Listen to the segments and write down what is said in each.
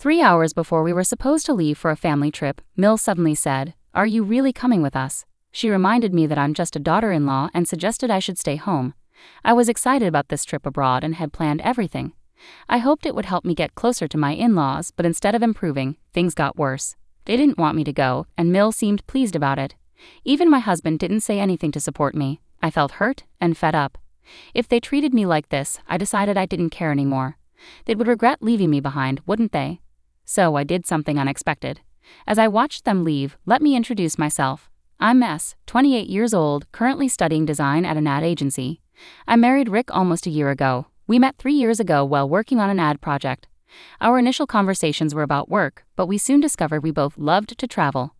3 hours before we were supposed to leave for a family trip, Mill suddenly said, "Are you really coming with us?" She reminded me that I'm just a daughter-in-law and suggested I should stay home. I was excited about this trip abroad and had planned everything. I hoped it would help me get closer to my in-laws, but instead of improving, things got worse. They didn't want me to go, and Mill seemed pleased about it. Even my husband didn't say anything to support me. I felt hurt and fed up. If they treated me like this, I decided I didn't care anymore. They would regret leaving me behind, wouldn't they? So I did something unexpected. As I watched them leave, let me introduce myself. I'm S, 28 years old, currently studying design at an ad agency. I married Rick almost a year ago. We met 3 years ago while working on an ad project. Our initial conversations were about work, but we soon discovered we both loved to travel.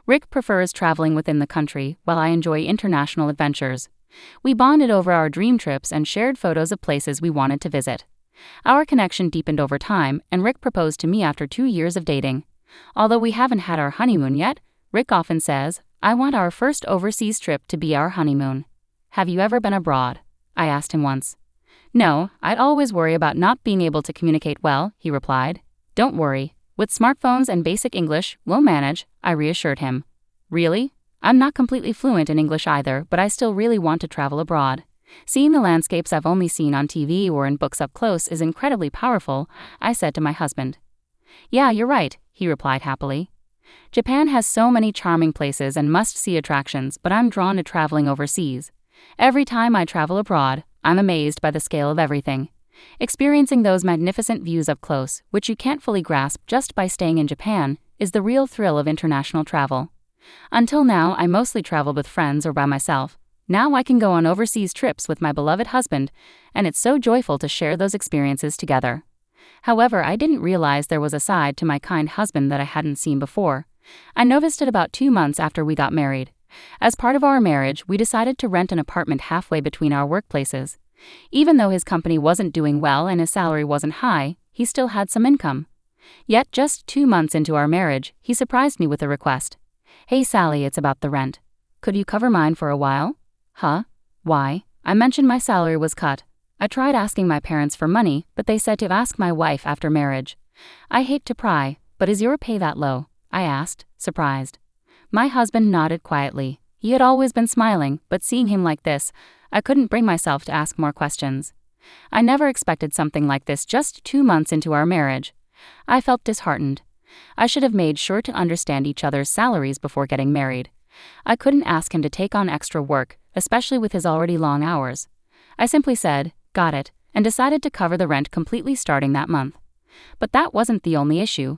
Rick prefers traveling within the country, while I enjoy international adventures. We bonded over our dream trips and shared photos of places we wanted to visit. Our connection deepened over time, and Rick proposed to me after 2 years of dating. Although we haven't had our honeymoon yet, Rick often says, "I want our first overseas trip to be our honeymoon." "Have you ever been abroad?" I asked him once. "No, I'd always worry about not being able to communicate well," he replied. "Don't worry. With smartphones and basic English, we'll manage," I reassured him. "Really? I'm not completely fluent in English either, but I still really want to travel abroad. Seeing the landscapes I've only seen on TV or in books up close is incredibly powerful," I said to my husband. "Yeah, you're right," he replied happily. "Japan has so many charming places and must-see attractions, but I'm drawn to traveling overseas. Every time I travel abroad, I'm amazed by the scale of everything. Experiencing those magnificent views up close, which you can't fully grasp just by staying in Japan, is the real thrill of international travel. Until now, I mostly traveled with friends or by myself. Now I can go on overseas trips with my beloved husband, and it's so joyful to share those experiences together." However, I didn't realize there was a side to my kind husband that I hadn't seen before. I noticed it about 2 months after we got married. As part of our marriage, we decided to rent an apartment halfway between our workplaces. Even though his company wasn't doing well and his salary wasn't high, he still had some income. Yet just 2 months into our marriage, he surprised me with a request. "Hey Sally, it's about the rent. Could you cover mine for a while?" "Huh? Why?" I mentioned my salary was cut. I tried asking my parents for money, but they said to ask my wife after marriage. "I hate to pry, but is your pay that low?" I asked, surprised. My husband nodded quietly. He had always been smiling, but seeing him like this, I couldn't bring myself to ask more questions. I never expected something like this just 2 months into our marriage. I felt disheartened. I should have made sure to understand each other's salaries before getting married. I couldn't ask him to take on extra work, especially with his already long hours. I simply said, "Got it," and decided to cover the rent completely starting that month. But that wasn't the only issue.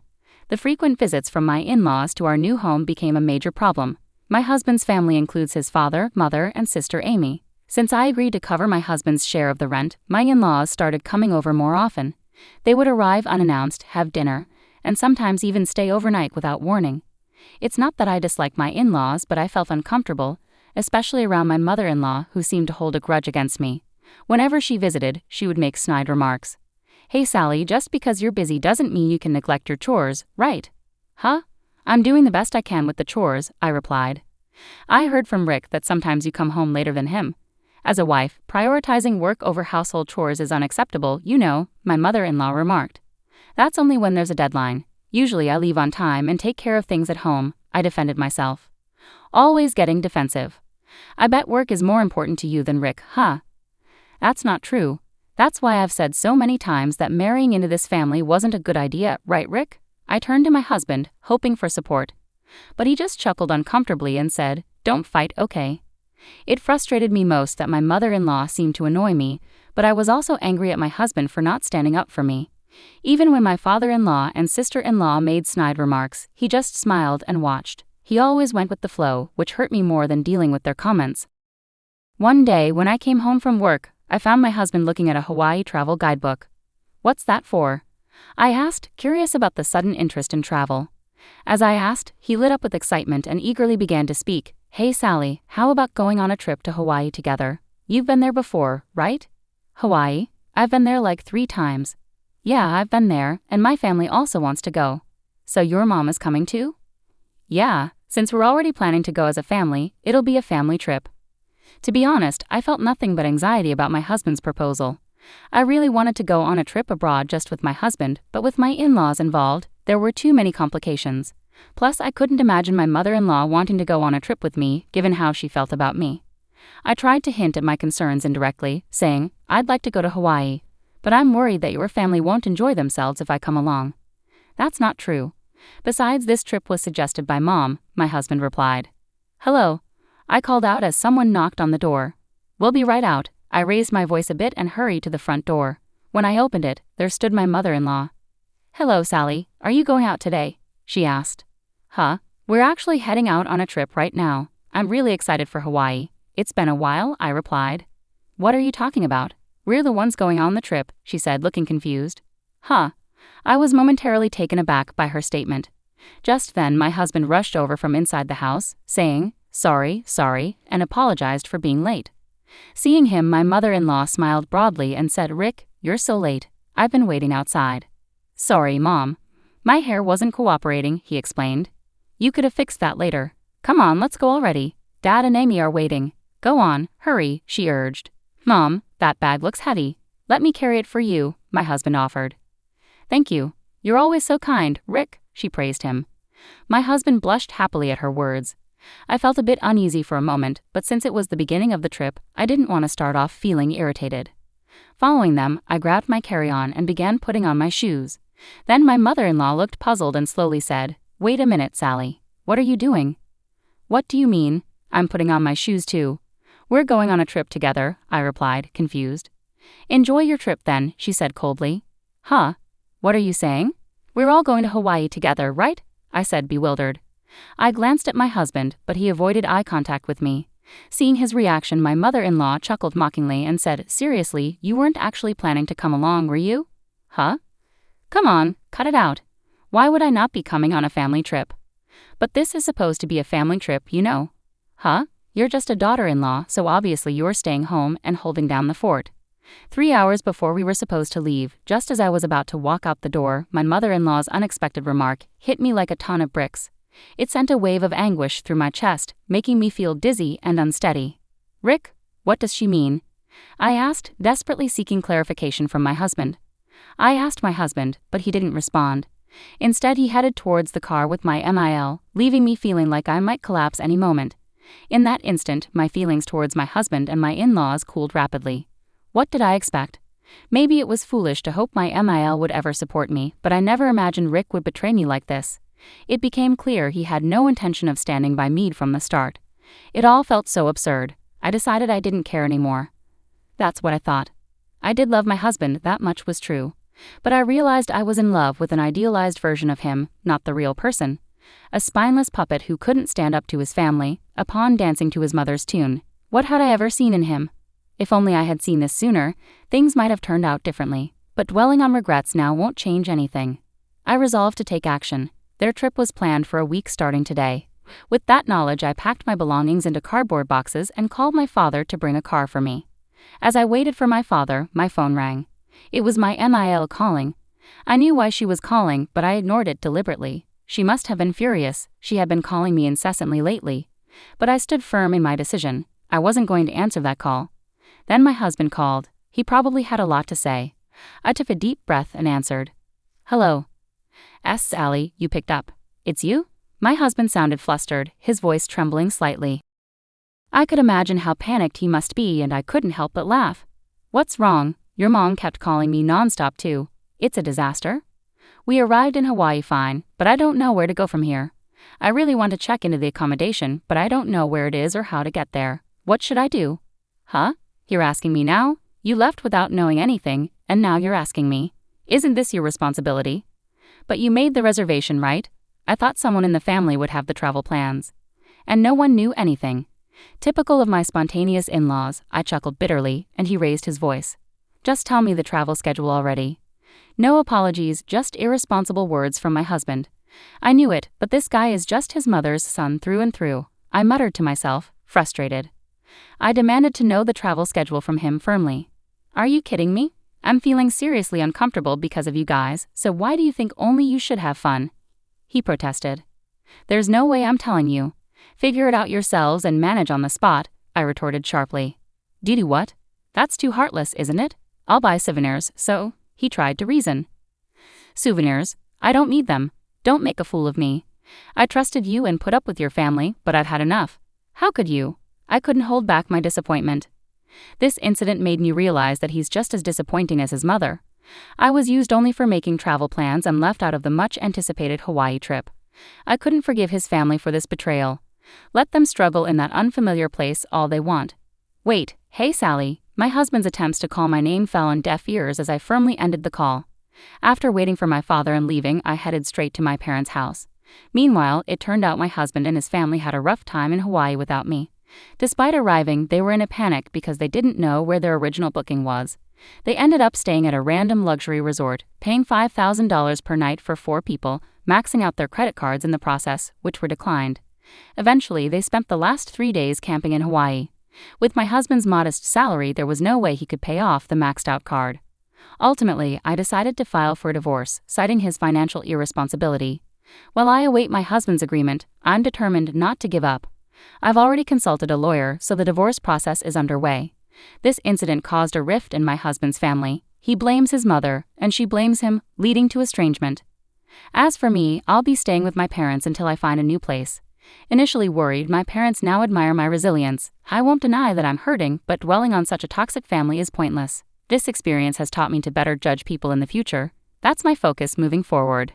The frequent visits from my in-laws to our new home became a major problem. My husband's family includes his father, mother, and sister Amy. Since I agreed to cover my husband's share of the rent, my in-laws started coming over more often. They would arrive unannounced, have dinner, and sometimes even stay overnight without warning. It's not that I dislike my in-laws, but I felt uncomfortable, especially around my mother-in-law, who seemed to hold a grudge against me. Whenever she visited, she would make snide remarks. "Hey Sally, just because you're busy doesn't mean you can neglect your chores, right?" "Huh? I'm doing the best I can with the chores," I replied. I heard from Rick that sometimes you come home later than him. As a wife, prioritizing work over household chores is unacceptable, you know, my mother-in-law remarked. "That's only when there's a deadline. Usually I leave on time and take care of things at home," I defended myself. Always getting defensive. "I bet work is more important to you than Rick, huh?" That's not true. That's why I've said so many times that marrying into this family wasn't a good idea, right Rick? I turned to my husband, hoping for support. But he just chuckled uncomfortably and said, "Don't fight, okay?" It frustrated me most that my mother-in-law seemed to annoy me, but I was also angry at my husband for not standing up for me. Even when my father-in-law and sister-in-law made snide remarks, he just smiled and watched. He always went with the flow, which hurt me more than dealing with their comments. One day, when I came home from work, I found my husband looking at a Hawaii travel guidebook. "What's that for?" I asked, curious about the sudden interest in travel. As I asked, he lit up with excitement and eagerly began to speak. "Hey Sally, how about going on a trip to Hawaii together? You've been there before, right?" "Hawaii? I've been there like 3 times. "Yeah, I've been there, and my family also wants to go." "So your mom is coming too?" "Yeah, since we're already planning to go as a family, it'll be a family trip." To be honest, I felt nothing but anxiety about my husband's proposal. I really wanted to go on a trip abroad just with my husband, but with my in-laws involved, There were too many complications. Plus, I couldn't imagine my mother-in-law wanting to go on a trip with me, given how she felt about me. I tried to hint at my concerns indirectly, saying, I'd like to go to Hawaii, but I'm worried that your family won't enjoy themselves if I come along. That's not true. Besides, this trip was suggested by Mom, my husband replied. Hello. I called out as someone knocked on the door. We'll be right out. I raised my voice a bit and hurried to the front door. When I opened it, there stood my mother-in-law. Hello, Sally. Are you going out today? She asked. Huh? We're actually heading out on a trip right now. I'm really excited for Hawaii. It's been a while, I replied. What are you talking about? We're the ones going on the trip, she said, looking confused. Huh? I was momentarily taken aback by her statement. Just then, my husband rushed over from inside the house, saying, sorry, and apologized for being late. Seeing him, my mother-in-law smiled broadly and said, Rick, you're so late. I've been waiting outside. Sorry, Mom. My hair wasn't cooperating, he explained. You could have fixed that later. Come on, let's go already. Dad and Amy are waiting. Go on, hurry, she urged. Mom, that bag looks heavy. Let me carry it for you, my husband offered. Thank you. You're always so kind, Rick, she praised him. My husband blushed happily at her words. I felt a bit uneasy for a moment, but since it was the beginning of the trip, I didn't want to start off feeling irritated. Following them, I grabbed my carry-on and began putting on my shoes. Then my mother-in-law looked puzzled and slowly said, Wait a minute, Sally. What are you doing? What do you mean? I'm putting on my shoes too. We're going on a trip together, I replied, confused. Enjoy your trip then, she said coldly. Huh? What are you saying? We're all going to Hawaii together, right? I said, bewildered. I glanced at my husband, but he avoided eye contact with me. Seeing his reaction, my mother-in-law chuckled mockingly and said, Seriously, you weren't actually planning to come along, were you? Huh? Come on, cut it out. Why would I not be coming on a family trip? But this is supposed to be a family trip, you know. Huh? You're just a daughter-in-law, so obviously you're staying home and holding down the fort. 3 hours before we were supposed to leave, just as I was about to walk out the door, my mother-in-law's unexpected remark hit me like a ton of bricks. It sent a wave of anguish through my chest, making me feel dizzy and unsteady. Rick, what does she mean? I asked, desperately seeking clarification from my husband. I asked my husband, but he didn't respond. Instead, he headed towards the car with my MIL, leaving me feeling like I might collapse any moment. In that instant, my feelings towards my husband and my in-laws cooled rapidly. What did I expect? Maybe it was foolish to hope my MIL would ever support me, but I never imagined Rick would betray me like this. It became clear he had no intention of standing by me from the start. It all felt so absurd. I decided I didn't care anymore. That's what I thought. I did love my husband, that much was true. But I realized I was in love with an idealized version of him, not the real person. A spineless puppet who couldn't stand up to his family, a pawn dancing to his mother's tune. What had I ever seen in him? If only I had seen this sooner, things might have turned out differently. But dwelling on regrets now won't change anything. I resolved to take action. Their trip was planned for a week starting today. With that knowledge, I packed my belongings into cardboard boxes and called my father to bring a car for me. As I waited for my father, my phone rang. It was my MIL calling. I knew why she was calling, but I ignored it deliberately. She must have been furious. She had been calling me incessantly lately. But I stood firm in my decision. I wasn't going to answer that call. Then my husband called. He probably had a lot to say. I took a deep breath and answered. Hello. Sally, you picked up. It's you? My husband sounded flustered, his voice trembling slightly. I could imagine how panicked he must be, and I couldn't help but laugh. What's wrong? Your mom kept calling me nonstop too. It's a disaster. We arrived in Hawaii fine, but I don't know where to go from here. I really want to check into the accommodation, but I don't know where it is or how to get there. What should I do? Huh? You're asking me now? You left without knowing anything, and now you're asking me. Isn't this your responsibility? But you made the reservation, right? I thought someone in the family would have the travel plans. And no one knew anything. Typical of my spontaneous in-laws, I chuckled bitterly, and he raised his voice. Just tell me the travel schedule already. No apologies, just irresponsible words from my husband. I knew it, but this guy is just his mother's son through and through, I muttered to myself, frustrated. I demanded to know the travel schedule from him firmly. Are you kidding me? I'm feeling seriously uncomfortable because of you guys, so why do you think only you should have fun? He protested. There's no way I'm telling you. Figure it out yourselves and manage on the spot, I retorted sharply. Do what? That's too heartless, isn't it? I'll buy souvenirs, so, he tried to reason. Souvenirs? I don't need them. Don't make a fool of me. I trusted you and put up with your family, but I've had enough. How could you? I couldn't hold back my disappointment. This incident made me realize that he's just as disappointing as his mother. I was used only for making travel plans and left out of the much-anticipated Hawaii trip. I couldn't forgive his family for this betrayal. Let them struggle in that unfamiliar place all they want. Wait, hey Sally. My husband's attempts to call my name fell on deaf ears as I firmly ended the call. After waiting for my father and leaving, I headed straight to my parents' house. Meanwhile, it turned out my husband and his family had a rough time in Hawaii without me. Despite arriving, they were in a panic because they didn't know where their original booking was. They ended up staying at a random luxury resort, paying $5,000 per night for 4 people, maxing out their credit cards in the process, which were declined. Eventually, they spent the last 3 days camping in Hawaii. With my husband's modest salary, there was no way he could pay off the maxed-out card. Ultimately, I decided to file for a divorce, citing his financial irresponsibility. While I await my husband's agreement, I'm determined not to give up. I've already consulted a lawyer, so the divorce process is underway. This incident caused a rift in my husband's family. He blames his mother, and she blames him, leading to estrangement. As for me, I'll be staying with my parents until I find a new place. Initially worried, my parents now admire my resilience. I won't deny that I'm hurting, but dwelling on such a toxic family is pointless. This experience has taught me to better judge people in the future. That's my focus moving forward.